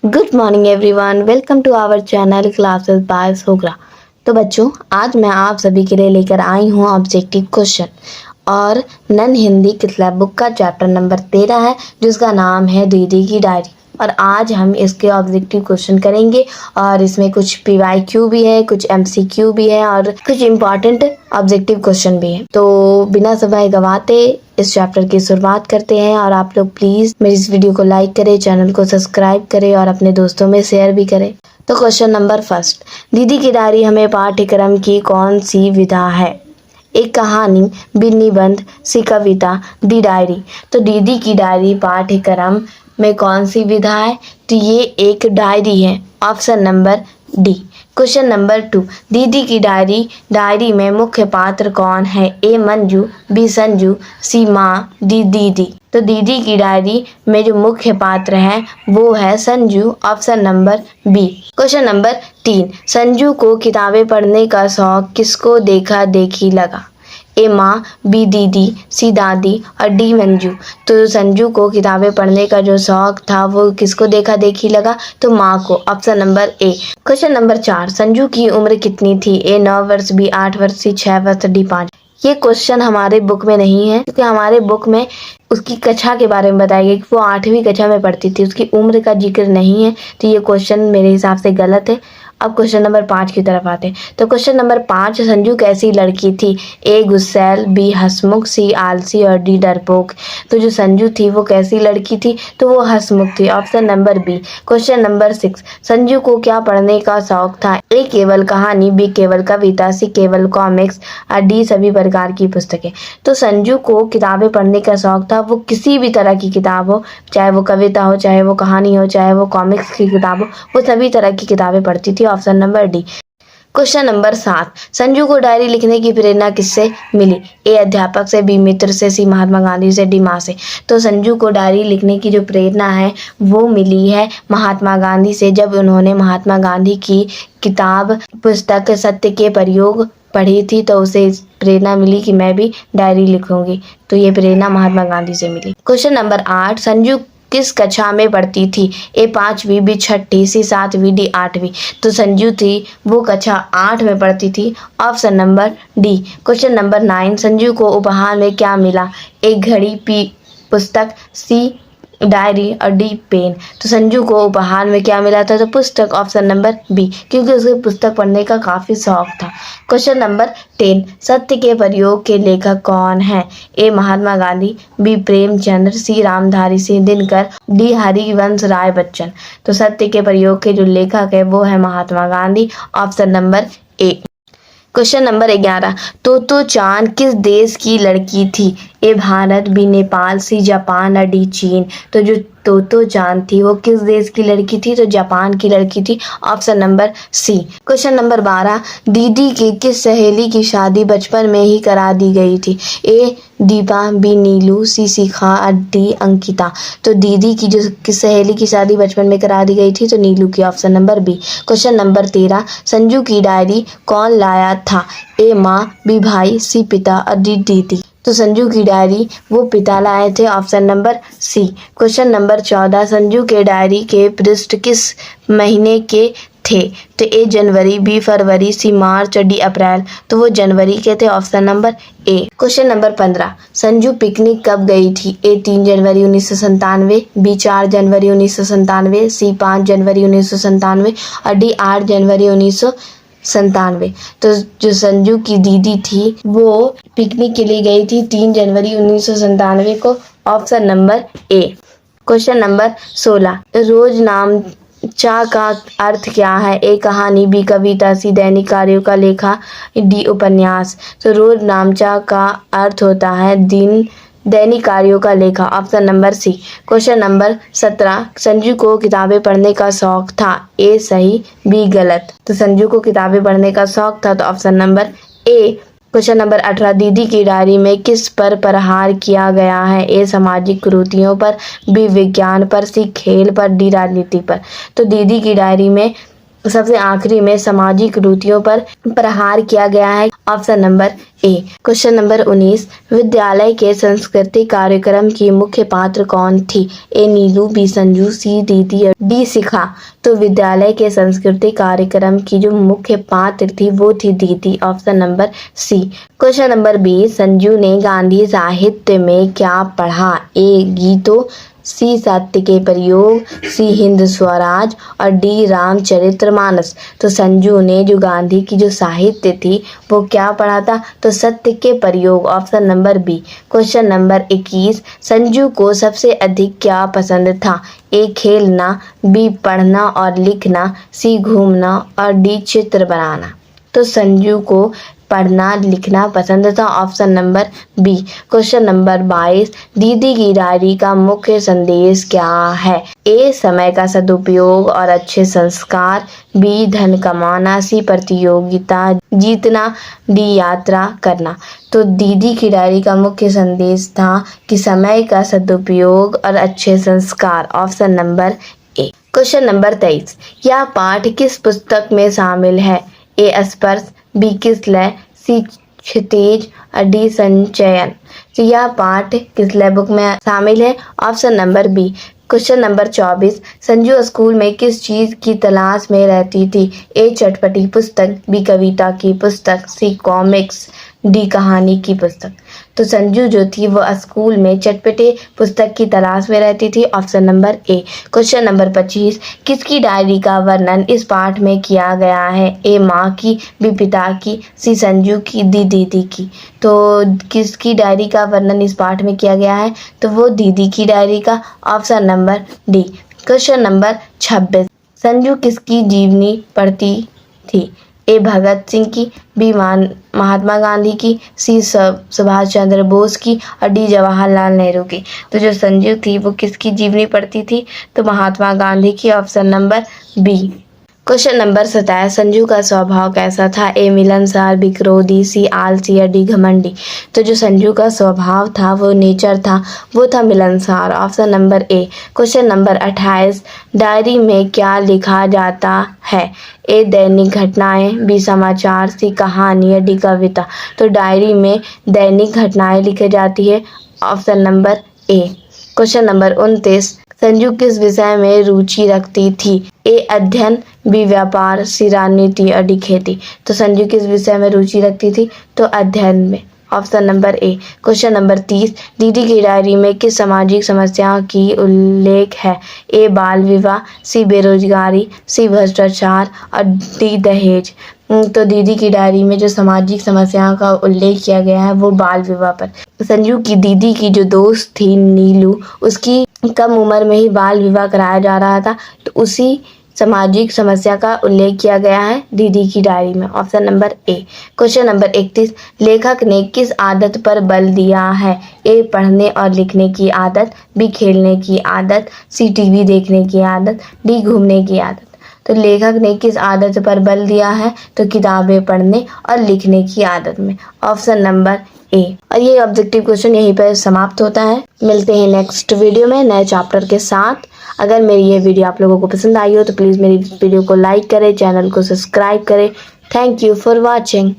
Good morning everyone, welcome to our channel classes by Sogra. तो बच्चों, आज मैं आप सभी के लिए लेकर आई हूँ ऑब्जेक्टिव क्वेश्चन और नन हिंदी किताब बुक का चैप्टर नंबर 13 है, जिसका नाम है दीदी की डायरी। और आज हम इसके ऑब्जेक्टिव क्वेश्चन करेंगे और इसमें कुछ PYQ भी है, कुछ MCQ भी है और कुछ इम्पॉर्टेंट ऑब्जेक्टिव क्वेश्चन भी है। तो बिना समय गवाते इस चैप्टर की शुरुआत करते हैं। और आप लोग प्लीज मेरी इस वीडियो को लाइक करें, चैनल को सब्सक्राइब करें और अपने दोस्तों में शेयर भी करें। तो क्वेश्चन नंबर फर्स्ट, दीदी की डायरी हमें पाठ्यक्रम की कौन सी विधा है? एक कहानी, बी निबंध, सी कविता, डी डायरी। तो दीदी की डायरी पाठ्यक्रम में कौन सी विधा है? तो ये एक डायरी है, option number D. Question number 2, दीदी की डायरी में मुख्य पात्र कौन है? ए मंजू, बी संजू, सी माँ, डी दीदी। तो दीदी की डायरी में जो मुख्य पात्र है वो है Sanju, option number B. Question number 3, Sanju को किताबें पढ़ने का शौक किसको देखा देखी लगा? ए माँ, बी दीदी, सी दादी और डी मंजू। तो संजू को किताबें पढ़ने का जो शौक था वो किसको देखा देखी लगा? तो माँ को, option number A. Question number 4, Sanju की उम्र कितनी थी? ए 9 वर्ष, बी 8 वर्ष, सी 6 वर्ष, डी 5। ये क्वेश्चन हमारे बुक में नहीं है, क्योंकि हमारे बुक में उसकी कक्षा के बारे में बताया गया कि वो 8वीं कक्षा में पढ़ती थी, उसकी उम्र का जिक्र नहीं है। तो ये क्वेश्चन मेरे हिसाब से गलत है। अब क्वेश्चन नंबर 5 की तरफ आते हैं। तो क्वेश्चन नंबर 5, संजू कैसी लड़की थी? ए गुस्सैल, बी हंसमुख, सी आलसी और डी डरपोक। तो जो संजू थी वो कैसी लड़की थी? तो वो हंसमुख थी, option number B. Question number 6, Sanju को क्या पढ़ने का शौक था? ए केवल कहानी, बी केवल कविता, सी केवल कॉमिक्स और डी सभी प्रकार की पुस्तकें। तो संजू को किताबें पढ़ने का शौक था, वो किसी भी तरह की किताब हो, चाहे वो कविता हो, चाहे वो कहानी हो, चाहे वो कॉमिक्स की किताब हो, वो सभी तरह की किताबें पढ़ती थी, option number D. Question number 7, Sanju को डायरी लिखने की प्रेरणा किससे मिली? ए अध्यापक से, बी मित्र से, सी महात्मा गांधी से, डी माँ से। तो संजू को डायरी लिखने की जो प्रेरणा है वो मिली है महात्मा गांधी से। जब उन्होंने महात्मा गांधी की किताब पुस्तक सत्य के प्रयोग पढ़ी थी तो उसे प्रेरणा मिली कि मैं भी डायरी लिखूंगी। तो ये प्रेरणा महात्मा गांधी से मिली। क्वेश्चन नंबर 8, संजू किस कक्षा में पढ़ती थी? ए 5वीं, बी 6ठी, सी 7वीं, डी 8वीं। तो संजू थी वो कक्षा 8 में पढ़ती थी, option number D. Question number 9, Sanju को उपहार में क्या मिला? ए घड़ी, बी पुस्तक, सी डायरी और डी पेन। तो संजू को उपहार में क्या मिला था? तो पुस्तक, ऑप्शन नंबर बी, क्योंकि उसे पुस्तक पढ़ने का काफी शौक था। क्वेश्चन नंबर 10, सत्य के प्रयोग के लेखक कौन है? ए महात्मा गांधी, बी प्रेमचंद्र, सी रामधारी सिंह दिनकर, डी हरिवंश राय बच्चन। तो सत्य के प्रयोग के जो लेखक है वो है Mahatma Gandhi, option number A. Question number 11, Totto chan किस देश की लड़की थी? A Bharat, B Nepal, C Japan और डी चीन। तो जो तोतो चान थी वो किस देश की लड़की थी? तो जापान की लड़की थी, option number C. Question number 12, दीदी की किस सहेली की शादी बचपन में ही करा दी गई थी? ए दीपा, बी नीलू, सी शिखा और डी अंकिता। तो दीदी की जो किस सहेली की शादी बचपन में करा दी गई थी? तो नीलू की, option number B. Question number 13, Sanju की डायरी कौन लाया था? ए माँ, बी भाई, सी पिता और डी दीदी। तो संजू की डायरी वो पिता लाए थे, option number C. Question number 14, Sanju के डायरी के पृष्ठ किस महीने के थे? तो ए जनवरी, बी फरवरी, सी मार्च और डी अप्रैल। तो वो जनवरी के थे, option number A. Question number 15, Sanju picnic कब गई थी? ए 3 जनवरी 1997, बी 4 जनवरी 1997, सी 5 जनवरी 1997 और डी 8 जनवरी 1997। तो जो संजू की दीदी थी वो पिकनिक के लिए गई थी 3 जनवरी 1997 को, option number A. Question number 16, रोज नाम चा का अर्थ क्या है? ए कहानी, बी कविता, सी दैनिक कार्यों का लेखा, डी उपन्यास। तो रोज नामचा का अर्थ होता है दैनिक कार्यों का लेखा, option number C. Question number 17, Sanju को किताबें पढ़ने का शौक था? ए सही, बी गलत। तो संजू को किताबें पढ़ने का शौक था, तो option number A. Question number 18, दीदी की डायरी में किस पर प्रहार किया गया है? ए सामाजिक कुरीतियों पर, बी विज्ञान पर, सी खेल पर, डी राजनीति पर। तो दीदी की डायरी में सबसे आखिरी में सामाजिक कुरीतियों पर प्रहार किया गया है, option number A. Question number 19, विद्यालय के सांस्कृतिक कार्यक्रम की मुख्य पात्र कौन थी? ए नीलू, बी संजू, सी दीदी और डी शिखा। तो विद्यालय के सांस्कृतिक कार्यक्रम की जो मुख्य पात्र थी वो थी दीदी, option number C. Question number 20, Sanju ने गांधी साहित्य में क्या पढ़ा? ए गीतों, सी सत्य के प्रयोग, सी हिंद स्वराज और डी रामचरितमानस। तो संजू ने जो गांधी की जो साहित्य थी वो क्या पढ़ा था? तो Satya ke Prayog, option number B. Question number 21, Sanju को सबसे अधिक क्या पसंद था? ए खेलना, बी पढ़ना और लिखना, सी घूमना और डी चित्र बनाना। तो संजू को पढ़ना लिखना पसंद था, option number B. Question number 22, दीदी की डायरी का मुख्य संदेश क्या है? ए समय का सदुपयोग और अच्छे संस्कार, बी धन कमाना, सी प्रतियोगिता जीतना, डी यात्रा करना। तो दीदी की डायरी का मुख्य संदेश था कि समय का सदुपयोग और अच्छे संस्कार, option number A. Question number 23, यह पाठ किस पुस्तक में शामिल है? ए स्पर्श, बी किसलय, सी क्षितिज और डी संचयन। तो यह पाठ किसलय बुक में शामिल है, option number B. Question number 24, Sanju school में किस चीज की तलाश में रहती थी? ए चटपटी पुस्तक, बी कविता की पुस्तक, सी कॉमिक्स, डी कहानी की पुस्तक। तो संजू जो थी वो स्कूल में चटपटे पुस्तक की तलाश में रहती थी, option number A. Question number 25, किसकी डायरी का वर्णन इस पाठ में किया गया है? ए माँ की, बी पिता की, सी संजू की, डी दीदी की। तो किसकी डायरी का वर्णन इस पाठ में किया गया है? तो वो दीदी की डायरी का, option number D. Question number 26, Sanju किसकी जीवनी पढ़ती थी? ए भगत सिंह की, बी महात्मा गांधी की, सी सुभाष चंद्र बोस की और डी जवाहरलाल नेहरू की। तो जो संजू थी वो किसकी जीवनी पढ़ती थी? तो महात्मा गांधी की, option number B. Question number 27, Sanju का स्वभाव कैसा था? ए मिलनसार, बी क्रोधी, सी आलसी या डी घमंडी। तो जो संजू का स्वभाव था वो नेचर था वो था मिलनसार, option number A. Question number 28, diary में क्या लिखा जाता है? ए दैनिक घटनाएं, बी समाचार, सी कहानी या डी कविता। तो डायरी में दैनिक घटनाएं लिखी जाती है, option number A. Question number 29, Sanju किस विषय में रुचि रखती थी? ए अध्ययन, बी व्यापार, सी राजनीति और डी खेती। तो संजू किस विषय में रुचि रखती थी? तो अध्ययन में, option number A. Question number 30, दीदी की डायरी में किस सामाजिक समस्याओं की उल्लेख है? ए बाल विवाह, सी बेरोजगारी, सी भ्रष्टाचार और डी दहेज। तो दीदी की डायरी में जो सामाजिक समस्याओं का उल्लेख किया गया है वो बाल विवाह पर। संजू की दीदी की जो दोस्त थी नीलू, उसकी कम उम्र में ही बाल विवाह कराया जा रहा था, तो उसी सामाजिक समस्या का उल्लेख किया गया है दीदी की डायरी में, option number A. Question number 31, लेखक ने किस आदत पर बल दिया है? ए पढ़ने और लिखने की आदत, बी खेलने की आदत, सी टीवी देखने की आदत, डी घूमने की आदत। तो लेखक ने किस आदत पर बल दिया है? तो किताबें पढ़ने और लिखने की आदत में, ऑप्शन नंबर ए। और ये ऑब्जेक्टिव क्वेश्चन यहीं पर समाप्त होता है। मिलते हैं नेक्स्ट वीडियो में नए चैप्टर के साथ। अगर मेरी ये वीडियो आप लोगों को पसंद आई हो तो प्लीज़ मेरी वीडियो को लाइक करें, चैनल को सब्सक्राइब करें। Thank you for watching.